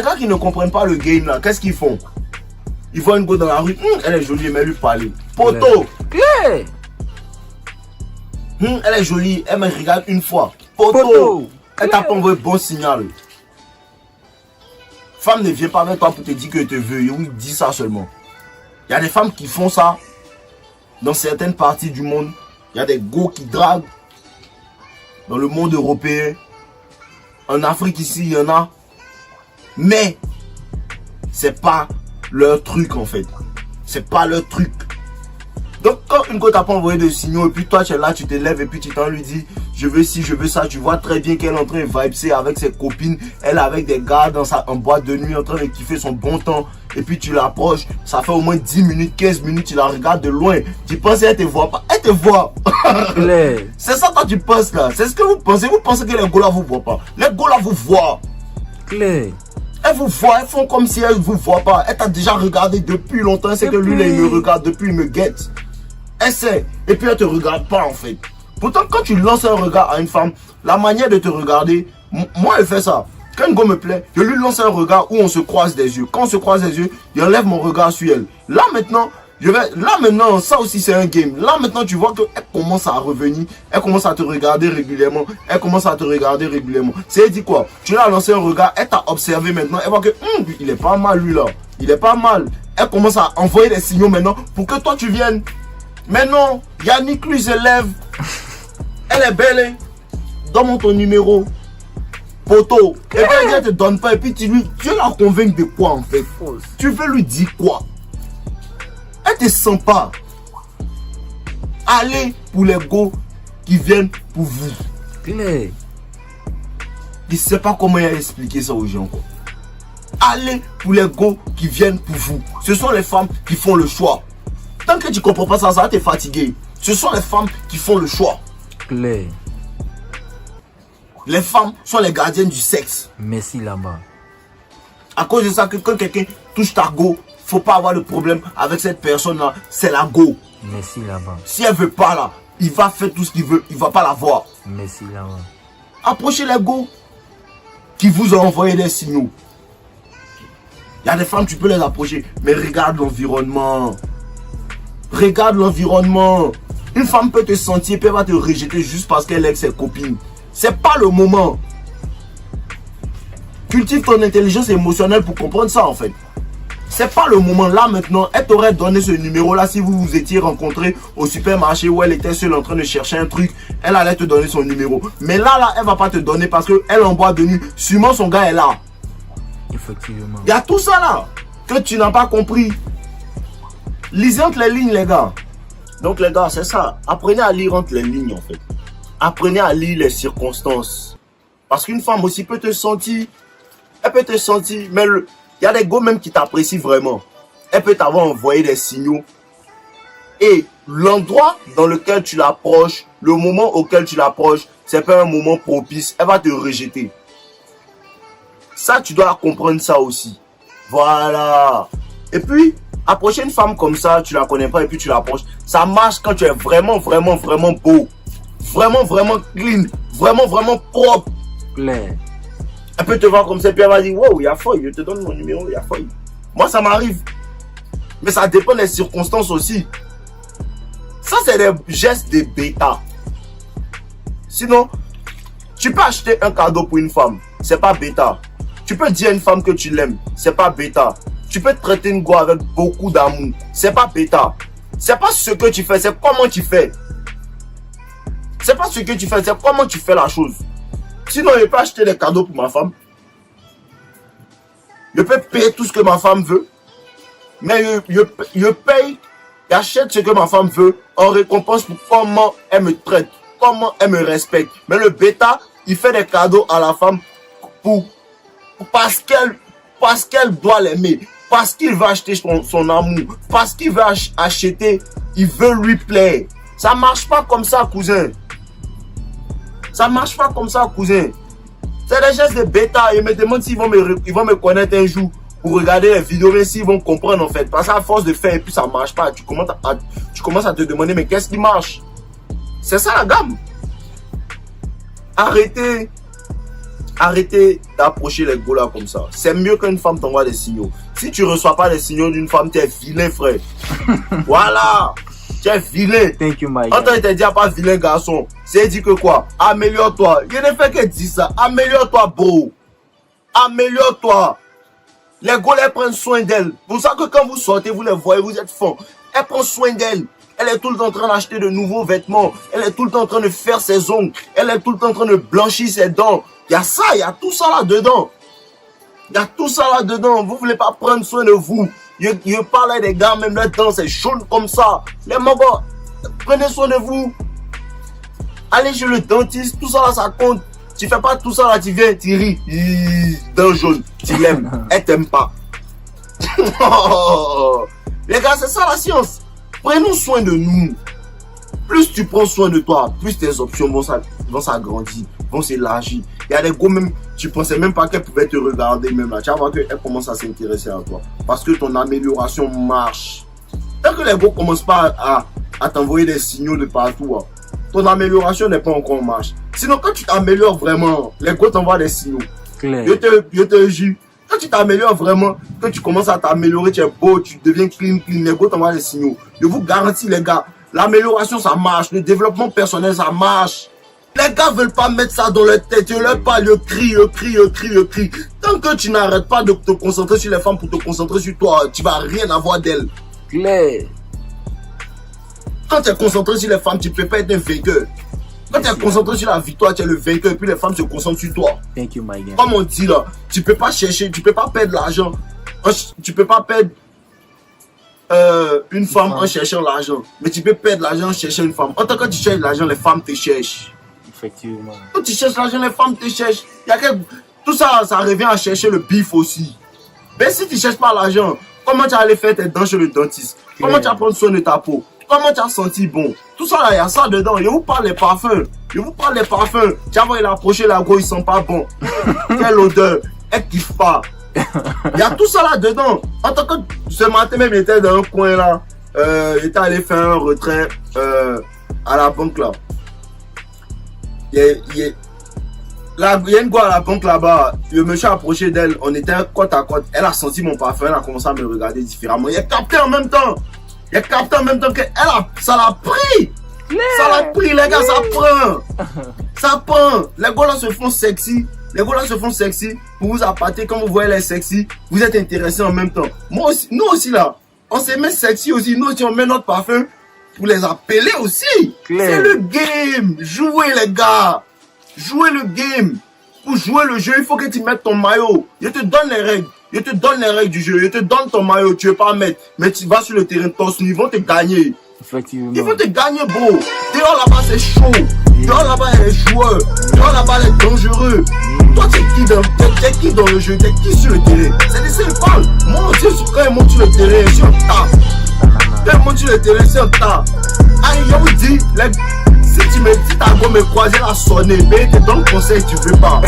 Les gars qui ne comprennent pas le game là, qu'est-ce qu'ils font? Ils voient une go dans la rue, elle est jolie, mais lui parler. Poto! Clé! Elle est jolie, elle me regarde une fois. Poto! Elle t'a pas envoyé bon signal. Femme ne vient pas avec toi pour te dire que te veut. Oui, dis ça seulement. Il y a des femmes qui font ça dans certaines parties du monde. Il y a des go qui draguent dans le monde européen. En Afrique ici, il y en a. Mais c'est pas leur truc en fait. C'est pas leur truc. Donc quand une go t'a pas envoyé de signaux et puis toi tu es là, tu te lèves et puis tu t'en lui dis je veux ci, je veux ça, tu vois très bien qu'elle est en train de vibrer avec ses copines, elle est avec des gars en boîte de nuit en train de kiffer son bon temps et puis tu l'approches, ça fait au moins 10 minutes, 15 minutes, tu la regardes de loin, tu penses qu'elle te voit pas, elle te voit. C'est ça quand tu penses là, c'est ce que vous pensez que les gars là vous voient pas, les gars là vous voient. Clé. Elles vous voient, elles font comme si elles vous voient pas, elle t'a déjà regardé depuis longtemps, c'est que lui là il me regarde depuis, il me guette. Essaie, et puis elle te regarde pas en fait. Pourtant quand tu lances un regard à une femme, la manière de te regarder, moi elle fait ça. Quand une go me plaît, je lui lance un regard où on se croise des yeux. Quand on se croise des yeux, j'enlève mon regard sur elle. Là maintenant, ça aussi c'est un game. Là maintenant tu vois qu'elle commence à revenir, elle commence à te regarder régulièrement, C'est dit quoi? Tu lui as lancé un regard, elle t'a observé maintenant, elle voit que il est pas mal lui là, il est pas mal. Elle commence à envoyer des signaux maintenant pour que toi tu viennes. Mais non, Yannick lui se lève. Elle est belle, hein? Donne-moi ton numéro. Poto. Et puis elle te donne pas. Et puis tu la convaincs de quoi en fait? Tu veux lui dire quoi? Elle te sent pas. Allez pour les go qui viennent pour vous. Clé. Je sais pas comment expliquer ça aux gens quoi. Allez pour les go qui viennent pour vous. Ce sont les femmes qui font le choix. Tant que tu comprends pas ça, ça va te fatiguer. Ce sont les femmes qui font le choix. Clé. Les femmes sont les gardiennes du sexe. Merci là-bas. À cause de ça, que quand quelqu'un touche ta go, faut pas avoir de problème avec cette personne-là. C'est la go. Merci là-bas. Si elle veut pas là, il va faire tout ce qu'il veut. Il va pas la voir. Merci là-bas. Approchez les go qui vous ont envoyé des signaux. Il y a des femmes, tu peux les approcher. Mais regarde l'environnement. Regarde l'environnement. Une femme peut te sentir et elle va te rejeter juste parce qu'elle est avec ses copines. C'est pas le moment. Cultive ton intelligence émotionnelle pour comprendre ça en fait. C'est pas le moment. Là maintenant, elle t'aurait donné ce numéro là si vous vous étiez rencontrés au supermarché où elle était seule en train de chercher un truc. Elle allait te donner son numéro. Mais là, elle va pas te donner parce qu'elle en boîte de nuit. Sûrement son gars est là. Effectivement. Il y a tout ça là que tu n'as pas compris. Lisez entre les lignes les gars. Donc les gars, c'est ça. Apprenez à lire entre les lignes en fait. Apprenez à lire les circonstances. Parce qu'une femme aussi peut te sentir. Elle peut te sentir. Mais il y a des gars même qui t'apprécient vraiment. Elle peut t'avoir envoyé des signaux. Et l'endroit dans lequel tu l'approches, le moment auquel tu l'approches, c'est pas un moment propice. Elle va te rejeter. Ça, tu dois comprendre ça aussi. Voilà. Et puis, approcher une femme comme ça, tu la connais pas et puis tu l'approches. Ça marche quand tu es vraiment, vraiment, vraiment beau. Vraiment, vraiment clean. Vraiment, vraiment propre. Claire. Elle peut te voir comme ça et puis elle va dire, wow, il y a feuille, je te donne mon numéro, il y a feuille. Moi, ça m'arrive. Mais ça dépend des circonstances aussi. Ça, c'est des gestes de bêta. Sinon, tu peux acheter un cadeau pour une femme. C'est pas bêta. Tu peux dire à une femme que tu l'aimes. C'est pas bêta. Tu peux traiter une go avec beaucoup d'amour. C'est pas bêta. C'est pas ce que tu fais, c'est comment tu fais. C'est pas ce que tu fais, c'est comment tu fais la chose. Sinon, je peux acheter des cadeaux pour ma femme. Je peux payer tout ce que ma femme veut. Mais je paye, j'achète ce que ma femme veut en récompense pour comment elle me traite, comment elle me respecte. Mais le bêta, il fait des cadeaux à la femme parce qu'elle doit l'aimer, parce qu'il va acheter son amour, parce qu'il va acheter, il veut lui plaire. Ça marche pas comme ça, cousin. Ça marche pas comme ça, cousin. C'est des gestes de bêta. Ils me demandent s'ils vont me connaître un jour pour regarder les vidéos, mais s'ils vont comprendre en fait. Parce qu'à force de faire et puis ça marche pas, tu commences à te demander mais qu'est-ce qui marche? C'est ça la gamme. Arrêtez arrêtez d'approcher les gars là comme ça. C'est mieux qu'une femme t'envoie des signaux. Si tu reçois pas des signaux d'une femme, tu es vilain, frère. Voilà. Tu es vilain. Thank you, my Quand guy. on te dit pas vilain garçon, c'est dit que quoi? Améliore-toi. Je ne fais que dire ça. Améliore-toi, beau. Améliore-toi. Les gars, elles prennent soin d'elle. Pour ça que quand vous sortez, vous les voyez, vous êtes fond. Elle prend soin d'elle. Elle est tout le temps en train d'acheter de nouveaux vêtements. Elle est tout le temps en train de faire ses ongles. Elle est tout le temps en train de blanchir ses dents. Il y a ça, il y a tout ça là-dedans. Il y a tout ça là-dedans. Vous voulez pas prendre soin de vous. Je parle à des gars, même leur dents, c'est jaune comme ça. Les mamans, prenez soin de vous. Allez chez le dentiste, tout ça là, ça compte. Tu fais pas tout ça là, tu viens, tu ris. Dents jaunes, tu l'aimes. Elle t'aime pas. Les gars, c'est ça la science. Prenons soin de nous. Plus tu prends soin de toi, plus tes options vont s'agrandir, vont s'élargir. Il y a des gars même, tu pensais même pas qu'elle pouvait te regarder même là. Tu vas voir qu'elle commence à s'intéresser à toi. Parce que ton amélioration marche. Tant que les gars commencent pas à t'envoyer des signaux de partout, hein, ton amélioration n'est pas encore en marche. Sinon, quand tu t'améliores vraiment, les gars t'envoient des signaux. Claire. Je te jure. Quand tu t'améliores vraiment, quand tu commences à t'améliorer, tu es beau, tu deviens clean, les gars t'envoient des signaux. Je vous garantis, les gars, l'amélioration, ça marche. Le développement personnel, ça marche. Les gars veulent pas mettre ça dans leur tête. Je leur parle, je crie. Tant que tu n'arrêtes pas de te concentrer sur les femmes pour te concentrer sur toi, tu vas rien avoir d'elles. Claire. Quand tu es concentré sur les femmes, tu ne peux pas être un vainqueur. Quand tu es concentré sur la victoire, tu es le vainqueur et puis les femmes se concentrent sur toi. Thank you, my guy. Comme on dit là, tu peux pas chercher, tu peux pas perdre l'argent. Tu peux pas perdre une femme en cherchant l'argent. Mais tu peux perdre l'argent en cherchant une femme. En tant que tu cherches l'argent, les femmes te cherchent. Effectivement. Quand tu cherches l'argent, les femmes te cherchent. Tout ça, ça revient à chercher le bif aussi. Mais si tu cherches pas l'argent, comment tu vas aller faire tes dents chez le dentiste? Comment tu vas prendre soin de ta peau? Comment tu as senti bon? Tout ça là, il y a ça dedans. Je vous parle des parfums. Tu vas voir, il a approché la go, il sent pas bon. Quelle odeur. Elle kiffe pas. Il y a tout ça là dedans. En tant que ce matin même, j'étais dans un coin là. J'étais allé faire un retrait à la banque là. Il y a une go à la banque là-bas. Le monsieur a approché d'elle. On était côte à côte. Elle a senti mon parfum. Elle a commencé à me regarder différemment. Il a capté en même temps. Que ça l'a pris. Ça l'a pris, les gars, ça prend. Ça prend. Les gars là se font sexy. Pour vous appâter. Quand vous voyez les sexy, vous êtes intéressés en même temps. Moi aussi, nous aussi là, on se met sexy aussi. Nous aussi, on met notre parfum pour les appeler aussi. Claire. C'est le game. Jouez, les gars. Jouez le game. Pour jouer le jeu, il faut que tu mettes ton maillot. Je te donne les règles du jeu. Je te donne ton maillot. Tu ne veux pas mettre. Mais tu vas sur le terrain, ils vont te gagner. Effectivement. Ils vont te gagner, bro. Dehors là-bas, c'est chaud. Dehors là-bas, il y a les joueurs. Dehors là-bas, il est dangereux. Toi, t'es qui dans le jeu? T'es qui sur le terrain? C'est des seuls parle. Moi aussi, quand ils montent sur le terrain, je suis en tas. Quand ils montent sur le terrain, c'est en tas. Allez, je vous dis, si tu me dis, t'as beau me croiser la sonner, mais je te donne conseil, tu veux pas.